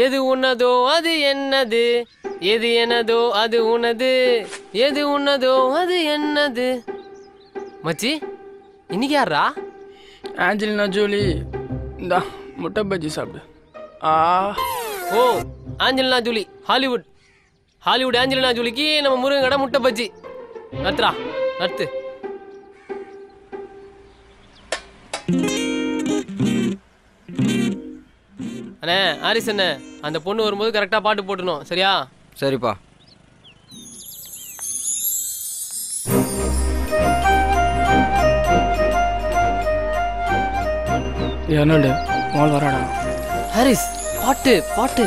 எது உன்னதோ அது என்னது, எது எனதோ அது உனது, எது உன்னதோ அது என்னது. மச்சி இன்னைக்கு யாரா? ஆஞ்சலினா ஜோலி. இந்தா முட்டை பஜ்ஜி சாப்பிடு. ஓ ஆஞ்சலினா ஜோலி, ஹாலிவுட் ஹாலிவுட் ஆஞ்சலினா ஜோலிக்கு நம்ம முருகன் கடை முட்டை பஜ்ஜி. நத்துறா நத்து. அண்ணே ஹாரிஸ் அண்ணே, அந்த பொண்ணு வரும்போது கரெக்டாக பாட்டு போட்டணும் சரியா? சரிப்பா. என்னடு மால் வராடா. ஹாரிஸ் பாட்டு பாட்டு.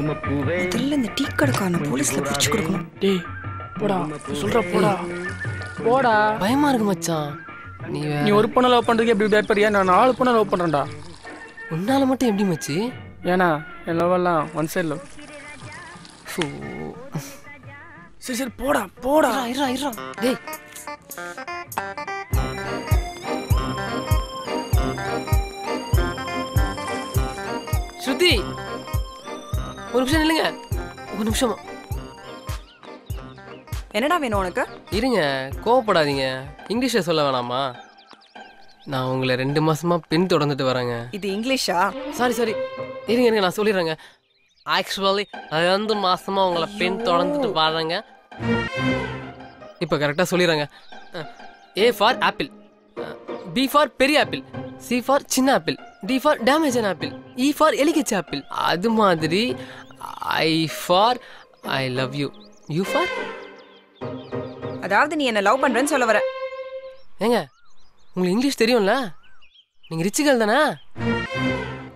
முதல்ல இந்த டீ கடைக்கான போலீஸ்ல பிடிச்சு கொடுக்கணும். டேய் போடா, சொல்ற போடா போடா. பயமா இருக்கு மச்சான். நீ ஒரு பொண்ணை லவ் பண்றதுக்கு எப்படி பயப்பறியா? நான் 4 பொண்ணை லவ் பண்றேன்டா. உன்னால மட்டும் எப்படி மச்சி? ஏன்னா என் லவ் எல்லாம் ஒன் சைடு லவ். சரி சரி போடா போடா. இருடா இருடா டேய். ஸ்ருதி ஒரு நிமிஷம் நில்லுங்க, ஒரு நிமிஷமா. என்னடா வேணும் உனக்கு? இருங்க கோவப்படாதீங்க, இங்கிலீஷ்ல சொல்ல வேணாமா? நான் உங்களை 2 மாசமா பின் தொடர்ந்துட்டு வரேங்க. இது இங்கிலீஷா? சாரி இருங்க இருங்க நான் சொல்லிடுறேங்க. ஆக்சுவலி 2 மாசமா உங்களை பின் தொடர்ந்துட்டு வரேங்க. இப்போ கரெக்டாக சொல்லிடுறேங்க. A for apple, B for பெரிய ஆப்பிள், சி ஃபார் சின்ன ஆப்பிள், டி ஃபார் டேமேஜான ஆப்பிள், இ ஃபார் எலிகச்ச ஆப்பிள். அது மாதிரி I for I love you, you for. அதாவது நீ என்ன லவ் பண்றேன்னு சொல்ல வர? ஏங்க உங்களுக்கு இங்கிலீஷ் தெரியும்ல, நீங்கள் ரிச்சுகள் தானே?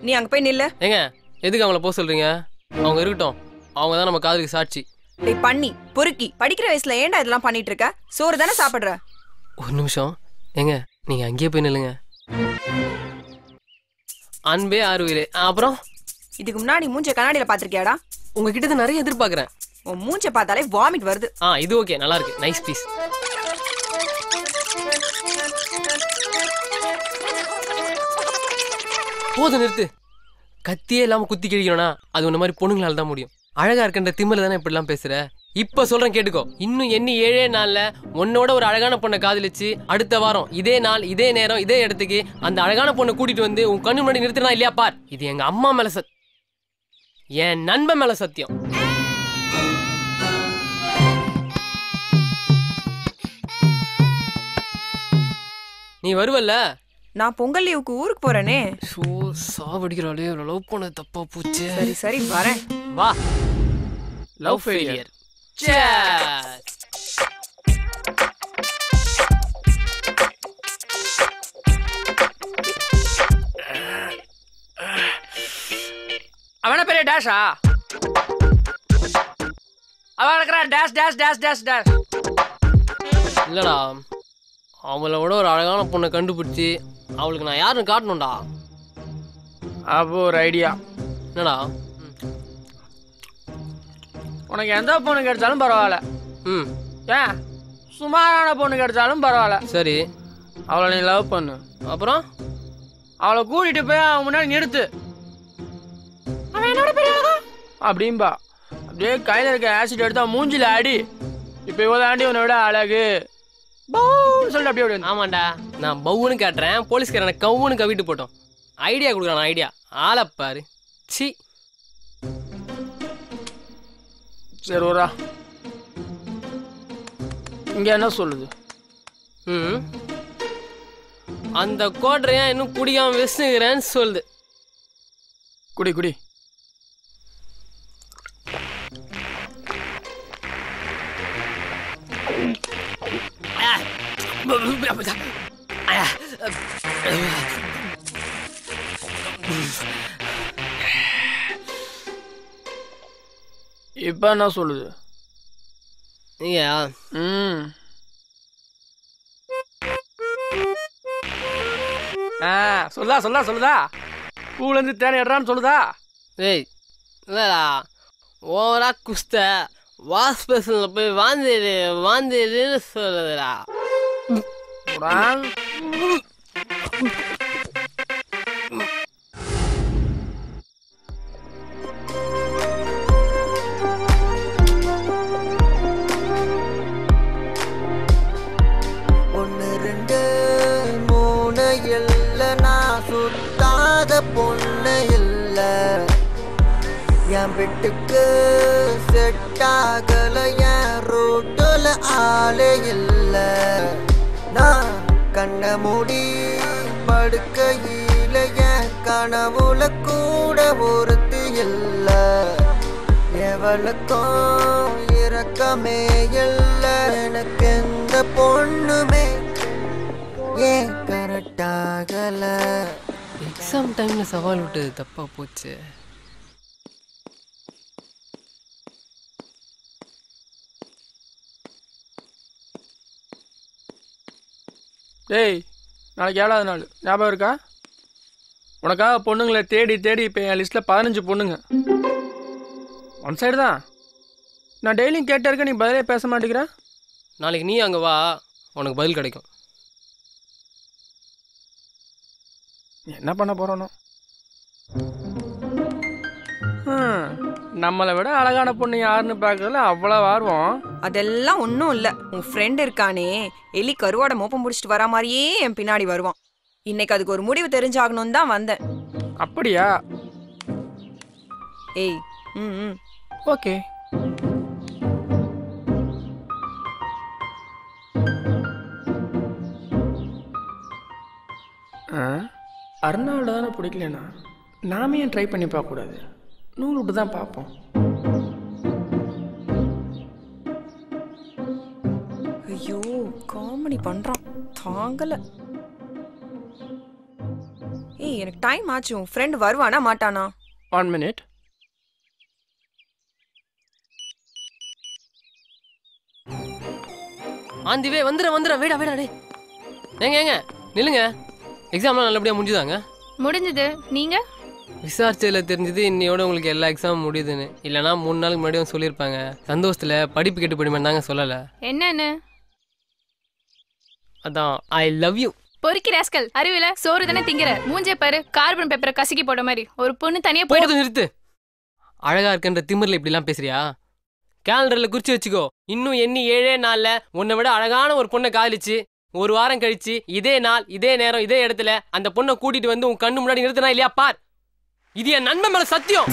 நீ அங்கே போய் நில்ல. ஏங்க எதுக்கு அவங்கள போக சொல்கிறீங்க? அவங்க இருக்கட்டும், அவங்க தான் நம்ம காதலுக்கு சாட்சி. டேய் பண்ணி பொறுக்கி, படிக்கிற வயசுல ஏன்டா இதெல்லாம் பண்ணிட்டு இருக்க? சோறு தானே சாப்பிடுற? ஒரு நிமிஷம் ஏங்க, நீங்கள் அங்கேயே போய் நில்லுங்க. அன்பே ஆறுவிலே. அப்புறம் இதுக்கு முன்னாடி மூஞ்ச கண்ணாடியில பாத்திருக்கியாடா? உங்ககிட்ட தான் நிறைய எதிர்பார்க்குறேன். உன் மூஞ்ச பார்த்தாலே வாமிட் வருது. இது ஓகே, நல்லா இருக்கு, நைஸ் பீஸ். போதும் நிறுத்து. கத்தியே இல்லாம குத்தி கிழிக்கணும்னா அது உன்ன மாதிரி பொண்ணுங்களால தான் முடியும். அழகா இருக்கின்ற திமில தானே இப்படிலாம் பேசுற. இப்ப சொல்றேன் கேட்டுக்கோ. இன்னும் எண்ணி 7 நாள்ல உன்னோட ஒரு அழகான பொண்ணை காதலிச்சு அடுத்த வாரம் இதே நாள் இதே நேரம் இதே இடத்துக்கு அந்த அழகான பொண்ணை கூட்டிட்டு வந்து உன் கண்ணு முன்னாடி நிறுத்தினா இல்லையா பார். இது எங்க அம்மா மேல என் நண்பன் மேல சத்தியம். நீ வருவல்ல? நான் பொங்கல் லீவுக்கு ஊருக்கு போறேனே. ஷோ சாவடிக்கிறாளே, லவ் பண்ண தப்பா போச்சு. சரி சரி வரேன். வா. Love failure. அவன பெரிய டேஷா? அவன் இருக்கிறா dash dash dash dash dash. இல்லடா, அவளோட ஒரு அழகான பொண்ணை கண்டுபிடிச்சி அவளுக்கு நான் யாருன்னு காட்டணும்டா. அப்போ ஒரு ஐடியா. என்னடா? உனக்கு எந்த பொண்ணு கிடைச்சாலும் பரவாயில்ல. ஏன் சுமாரான பொண்ணு கிடைச்சாலும் பரவாயில்ல. சரி, அவளை நீ லவ் பண்ணு. அப்புறம் அவளை கூட்டிட்டு போய் அவன் முன்னாடி நிறுத்து. அப்படின்பா. அப்படியே கையில இருக்க ஆசிட் எடுத்தா மூஞ்சில அடி. இப்ப இவதாண்டி உன்னை விட அழகு சொல்லிட்டு அப்படியே. ஆமாண்டா, நான் பவுன்னு கேட்டுறேன், போலீஸ்காரனை கவுன்னு கவிட்டு போட்டோம். ஐடியா கொடுக்குறான் ஐடியா. ஆளப்பாரு. சி சரி ஓரா. இங்க என்ன சொல்லுது? அந்த கோட்டையா இன்னும் குடிக்காம வெசுகிறேன்னு சொல்லுது. குடி குடி. இப்ப என்ன சொல்லுது? சொல்லுதா பூல இருந்து தேனை எடுறான்னு சொல்லுதா? ஏய் இல்லடா, ஓவரா குஸ்த வாஷ் பேஷன்ல போய் வாந்திடுன்னு சொல்லுதுடா. இல்ல என் வீட்டுக்கு செட் ஆகல என் ரூட்டுல ஆளே இல்ல நான் கண்ண மூடி படுக்கையில என் கனவுல கூட ஒருத்தி இல்ல எவளுக்கும் இரக்கமே இல்ல எனக்கு எந்த பொண்ணுமே ஏன் கரெக்டாகல எக்ஸாம் டைம்ல சவால் விட்டது தப்பா போச்சு. டேய் நாளைக்கு 7வது நாள் ஞாபகம் இருக்கா? உனக்காக பொண்ணுங்களை தேடி தேடி இப்போ என் லிஸ்ட்டில் 15 பொண்ணுங்க. ஒன் சைடு தான். நான் டெய்லியும் கேட்டே இருக்க, நீ பதிலே பேச மாட்டேங்கிற. நாளைக்கு நீ அங்கே வா, உனக்கு பதில் கிடைக்கும். என்ன பண்ண போகிறோனோ? நம்மளை விட அழகான பொண்ணு யாருன்னு பார்க்கறதுல அவ்வளோ ஆர்வம். அதெல்லாம் ஒன்றும் இல்லை. உன் ஃப்ரெண்ட் இருக்கானே, எலி கருவாடை மோப்பம் முடிச்சுட்டு வரா மாதிரியே என் பின்னாடி வருவான். இன்னைக்கு அதுக்கு ஒரு முடிவு தெரிஞ்சாகணும்னு தான் வந்தேன். அப்படியா? ஏய் ம் ஓகே. அருணாவோட தானே பிடிக்கலண்ணா, நாம ஏன் ட்ரை பண்ணி பார்க்கக்கூடாது? நூல் விட்டு தான் பார்ப்போம். ஐயோ காமெடி பண்றான், தாங்கல. ஏய் எனக்கு டைம் ஆச்சு. உன் ஃப்ரெண்ட் வருவானா மாட்டானா? 1 minute. ஆந்திவே வந்துடுற வேடா டே. ஏங்க நில்லுங்க. எக்ஸாம்லாம் நல்லபடியாக முடிஞ்சுதாங்க? முடிஞ்சது. நீங்க விசாரிச்சதில் தெரிஞ்சது இன்னையோட உங்களுக்கு எல்லா எக்ஸாமும் முடியுதுன்னு. இல்லைனா 3 நாளுக்கு முன்னாடியும் சொல்லியிருப்பாங்க. சந்தோஷத்தில் படிப்பு கெட்டு போயிடுமே தாங்க சொல்லலை. என்னன்னு? அதான் ஐ லவ் யூ. பொறுக்கி ராஸ்கல், அறிவில சோறு தானே திங்கிற. மூஞ்சே பாரு, கார்பன் பேப்பரை கசக்கி போட்ட மாதிரி. ஒரு பொண்ணு தனியா போயிட்டு நிறுத்து. அழகா இருக்குன்ற திமிரில் இப்படிலாம் பேசுறியா? கேலண்டரில் குறிச்சு வச்சுக்கோ. இன்னும் எண்ணி 7 நாளில் உன்னை விட அழகான ஒரு பொண்ணை காதலிச்சு 1 வாரம் கழிச்சு இதே நாள் இதே நேரம் இதே இடத்துல அந்த பொண்ணை கூட்டிட்டு வந்து உன் கண்ணு முன்னாடி நிறுத்தினா இல்லையா பார். இது என் நண்பன் மேல சத்தியம்.